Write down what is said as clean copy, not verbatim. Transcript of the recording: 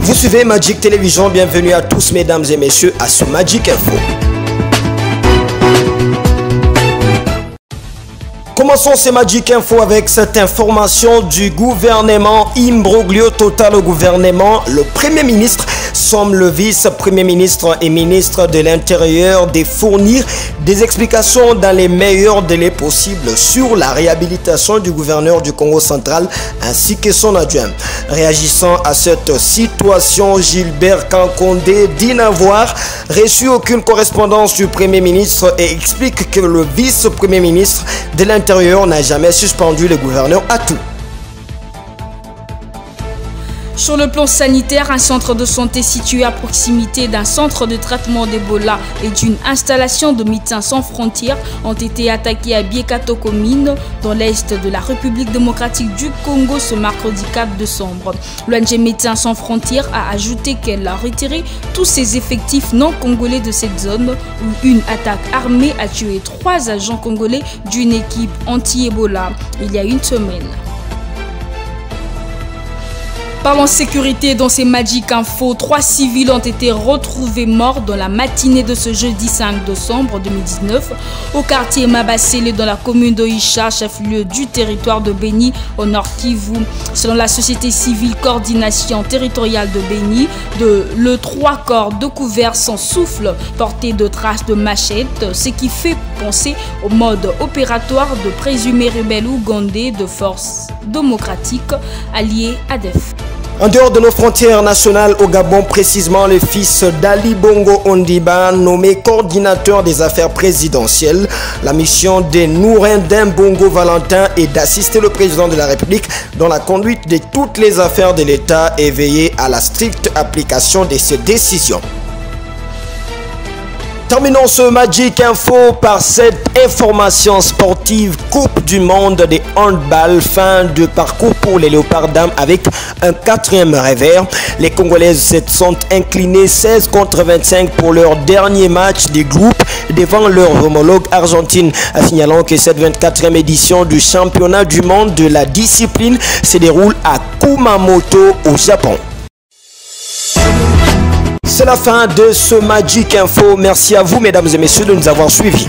Vous suivez Magic Télévision, bienvenue à tous mesdames et messieurs à ce Magic Info. Commençons ces Magic Info avec cette information du gouvernement. Imbroglio total au gouvernement. Le Premier ministre semble le vice-premier ministre et ministre de l'Intérieur de fournir des explications dans les meilleurs délais possibles sur la réhabilitation du gouverneur du Congo central ainsi que son adjoint. Réagissant à cette situation, Gilbert Kankondé dit n'avoir reçu aucune correspondance du Premier ministre et explique que le vice-premier ministre de l'Intérieur n'a jamais suspendu le gouverneur à tout. Sur le plan sanitaire, un centre de santé situé à proximité d'un centre de traitement d'Ebola et d'une installation de Médecins sans frontières ont été attaqués à Biekato commune dans l'est de la République démocratique du Congo ce mercredi 4 décembre. L'ONG Médecins sans frontières a ajouté qu'elle a retiré tous ses effectifs non congolais de cette zone où une attaque armée a tué 3 agents congolais d'une équipe anti-Ebola il y a une semaine. Parlons sécurité dans ces Magic Info. 3 civils ont été retrouvés morts dans la matinée de ce jeudi 5 décembre 2019 au quartier Mabasele dans la commune d'Oïcha, chef-lieu du territoire de Béni au Nord Kivu. Selon la société civile Coordination territoriale de Béni, le 3 corps découverts sans souffle portés de traces de machettes, ce qui fait penser au mode opératoire de présumés rebelles ougandais de forces démocratiques alliés à ADF. En dehors de nos frontières nationales au Gabon, précisément le fils d'Ali Bongo Ondimba, nommé coordinateur des affaires présidentielles. La mission de Nourindin Bongo Valentin est d'assister le président de la République dans la conduite de toutes les affaires de l'État et veiller à la stricte application de ses décisions. Terminons ce Magic Info par cette information sportive. Coupe du monde de handball, fin de parcours pour les Léopards dames avec un 4e revers. Les Congolaises se sont inclinées 16-25 pour leur dernier match de groupe devant leur homologue argentine. Signalant que cette 24e édition du championnat du monde de la discipline se déroule à Kumamoto au Japon. C'est la fin de ce Magic Info. Merci à vous mesdames et messieurs de nous avoir suivis.